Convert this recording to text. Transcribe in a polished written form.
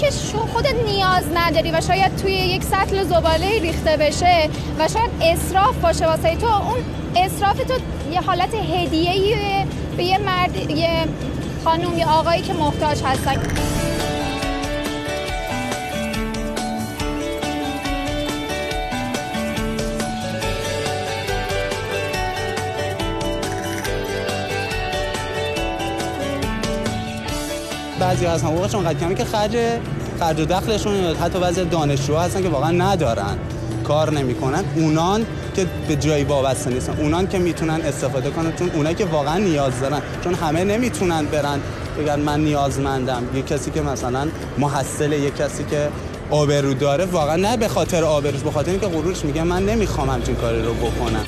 که خودت نیاز نداری و شاید توی یک سطل زباله ریخته بشه و شاید اسراف باشه واسه تو، اون اسراف تو یه حالت هدیه‌ای به یه مرد، یه خانم، یه آقایی که محتاج هستن. بعضی از حقوقشون قد کمی که خرج و دخلشون، حتی بعضی دانشجوها هستن که واقعا ندارن، کار نمیکنن، اونان که به جایی وابسته نیستن، اونان که میتونن استفاده کنن، چون اونایی که واقعا نیاز دارن، چون همه نمیتونن برن بگن من نیازمندم. یه کسی که مثلا محصله، یه کسی که آبرو داره، واقعا نه به خاطر آبروش، به خاطر اینکه غرورش میگه من نمیخوام همچین کاری رو بکنم.